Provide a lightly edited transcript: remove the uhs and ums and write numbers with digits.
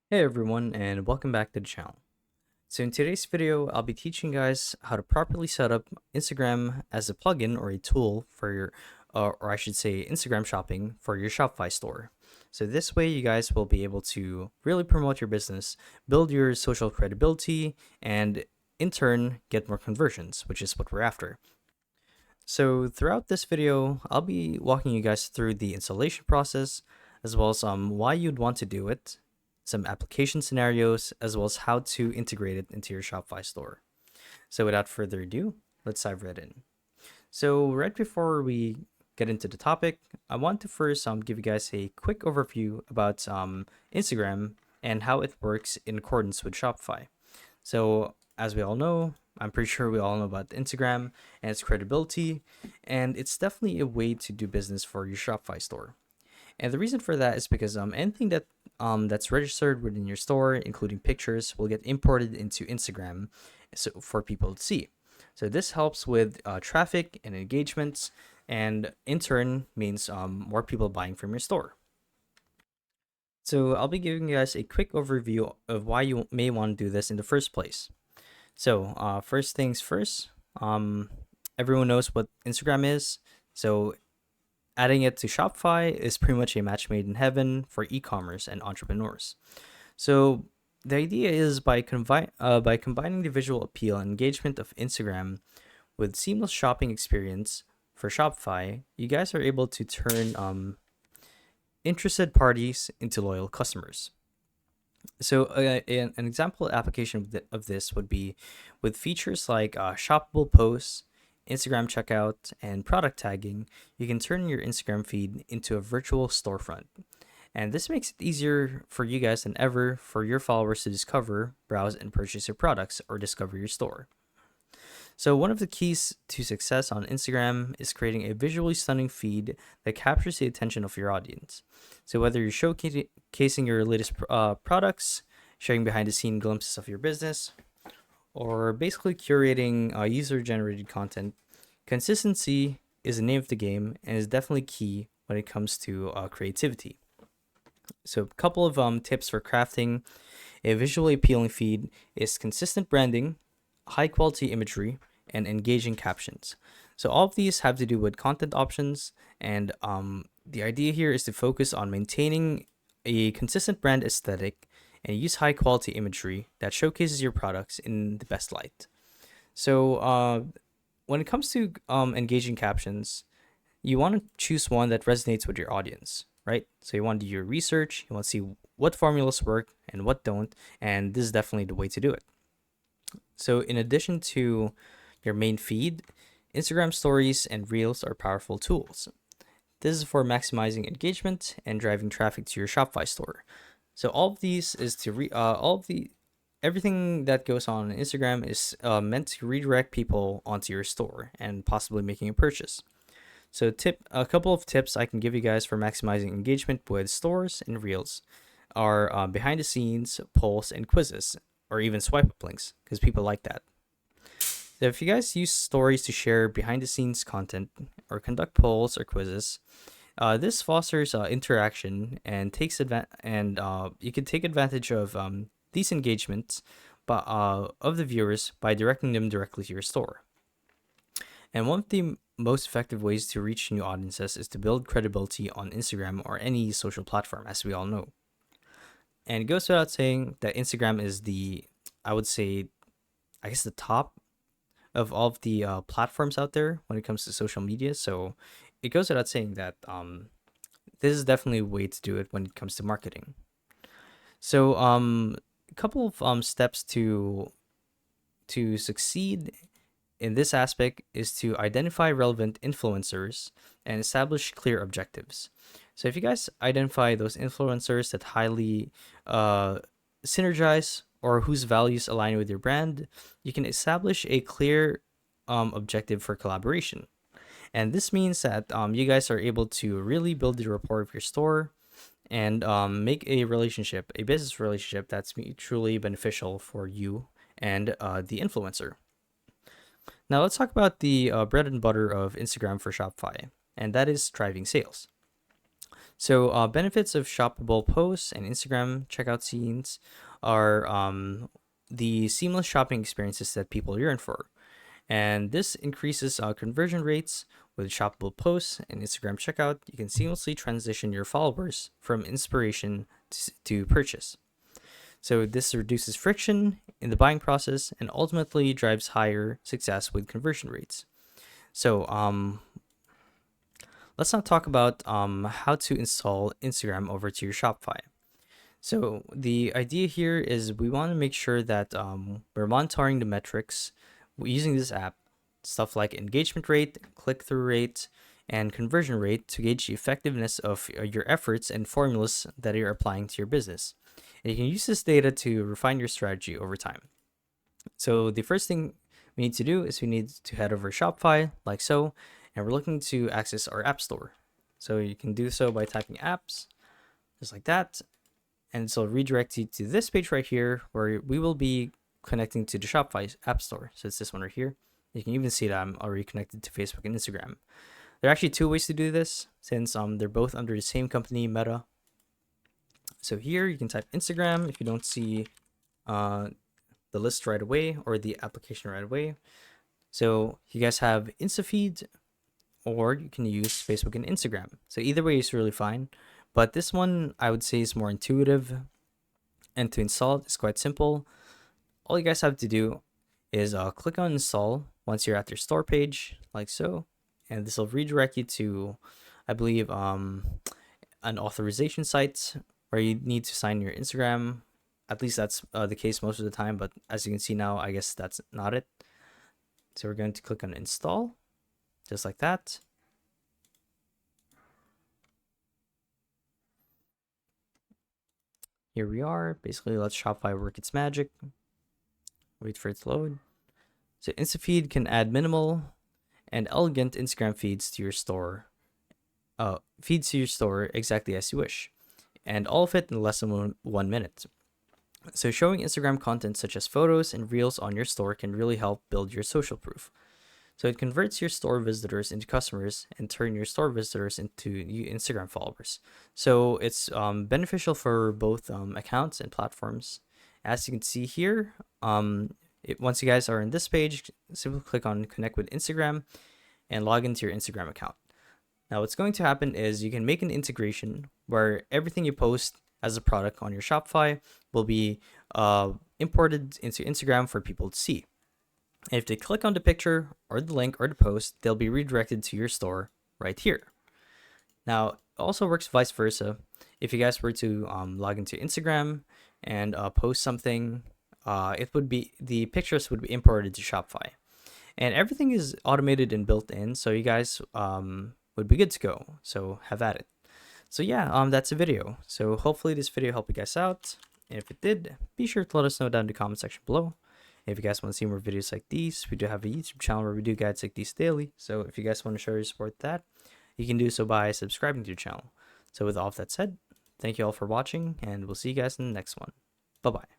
Hey everyone, and welcome back to the channel. So in today's video, I'll be teaching you guys how to properly set up Instagram as a plugin or a tool for your, or I should say Instagram shopping for your Shopify store. So this way you guys will be able to really promote your business, build your social credibility, and in turn get more conversions, which is what we're after. So throughout this video, I'll be walking you guys through the installation process, as well as why you'd want to do it, some application scenarios, as well as how to integrate it into your Shopify store. So without further ado, let's dive right in. So right before we get into the topic, I want to first give you guys a quick overview about Instagram and how it works in accordance with Shopify. So, as we all know, I'm pretty sure we all know about Instagram and its credibility, and it's definitely a way to do business for your Shopify store. And the reason for that is because anything that's registered within your store, including pictures, will get imported into Instagram, so for people to see. So this helps with traffic and engagements, and in turn means more people buying from your store. So I'll be giving you guys a quick overview of why you may want to do this in the first place. So first things first, everyone knows what Instagram is. So adding it to Shopify is pretty much a match made in heaven for e-commerce and entrepreneurs. So the idea is by combining the visual appeal and engagement of Instagram with seamless shopping experience for Shopify, you guys are able to turn interested parties into loyal customers. So an example application of this would be with features like shoppable posts, Instagram checkout, and product tagging. You can turn your Instagram feed into a virtual storefront. And this makes it easier for you guys than ever for your followers to discover, browse, and purchase your products or discover your store. So, one of the keys to success on Instagram is creating a visually stunning feed that captures the attention of your audience. So, whether you're showcasing your latest products, sharing behind the scene glimpses of your business, or basically curating user generated content, consistency is the name of the game and is definitely key when it comes to creativity. So, a couple of tips for crafting a visually appealing feed is consistent branding, high quality imagery, and engaging captions. So, all of these have to do with content options, and the idea here is to focus on maintaining a consistent brand aesthetic and use high quality imagery that showcases your products in the best light. So, when it comes to engaging captions, you want to choose one that resonates with your audience, right? So you want to do your research, you want to see what formulas work and what don't, and this is definitely the way to do it. So in addition to your main feed, Instagram stories and reels are powerful tools. This is for maximizing engagement and driving traffic to your Shopify store. So all of these is to all of the everything that goes on Instagram is meant to redirect people onto your store and possibly making a purchase. So a couple of tips I can give you guys for maximizing engagement with stores and reels are behind the scenes polls and quizzes, or even swipe up links because people like that. So if you guys use stories to share behind the scenes content or conduct polls or quizzes, this fosters interaction and you can take advantage of these engagements, but of the viewers by directing them directly to your store. And one of the most effective ways to reach new audiences is to build credibility on Instagram or any social platform, as we all know. And it goes without saying that Instagram is I would say, I guess the top of all of the platforms out there when it comes to social media. So it goes without saying that this is definitely a way to do it when it comes to marketing. So a couple of steps to succeed in this aspect is to identify relevant influencers and establish clear objectives. So if you guys identify those influencers that highly synergize or whose values align with your brand, you can establish a clear objective for collaboration. And this means that you guys are able to really build the rapport of your store and make a business relationship that's truly beneficial for you and the influencer. Now let's talk about the bread and butter of Instagram for Shopify, and that is driving sales. So benefits of shoppable posts and Instagram checkout scenes are the seamless shopping experiences that people yearn for. And this increases conversion rates with shoppable posts and Instagram checkout. You can seamlessly transition your followers from inspiration to purchase. So this reduces friction in the buying process and ultimately drives higher success with conversion rates. So let's now talk about how to install Instagram over to your Shopify. So the idea here is we want to make sure that we're monitoring the metrics using this app, stuff like engagement rate, click-through rate, and conversion rate to gauge the effectiveness of your efforts and formulas that you're applying to your business. And you can use this data to refine your strategy over time. So the first thing we need to do is we need to head over Shopify like so, and we're looking to access our app store. So you can do so by typing apps, just like that. And so redirect you to this page right here where we will be connecting to the Shopify app store. So it's this one right here. You can even see that I'm already connected to Facebook and Instagram. There are actually two ways to do this since they're both under the same company, Meta. So here you can type Instagram if you don't see the list right away or the application right away. So you guys have InstaFeed, or you can use Facebook and Instagram. So either way is really fine. But this one I would say is more intuitive, and to install it is quite simple. All you guys have to do is click on install once you're at your store page, like so, and this will redirect you to, I believe, an authorization site where you need to sign your Instagram. At least that's the case most of the time, but as you can see now, I guess that's not it. So we're going to click on install, just like that. Here we are. Basically, let Shopify work its magic. Wait for it to load. So InstaFeed can add minimal and elegant Instagram feeds to your store. Feeds to your store exactly as you wish, and all of it in less than 1 minute. So showing Instagram content such as photos and reels on your store can really help build your social proof. So it converts your store visitors into customers and turn your store visitors into new Instagram followers. So it's beneficial for both accounts and platforms. As you can see here, once you guys are in this page, simply click on connect with Instagram and log into your Instagram account. Now what's going to happen is you can make an integration where everything you post as a product on your Shopify will be imported into Instagram for people to see. And if they click on the picture or the link or the post, they'll be redirected to your store right here. Now, it also works vice versa. If you guys were to log into Instagram and post something, the pictures would be imported to Shopify. And everything is automated and built in, so you guys would be good to go. So have at it. So yeah, that's a video. So hopefully this video helped you guys out. And if it did, be sure to let us know down in the comment section below. If you guys want to see more videos like these, we do have a YouTube channel where we do guides like these daily. So if you guys want to show your support that, you can do so by subscribing to the channel. So with all of that said, thank you all for watching, and we'll see you guys in the next one. Bye-bye.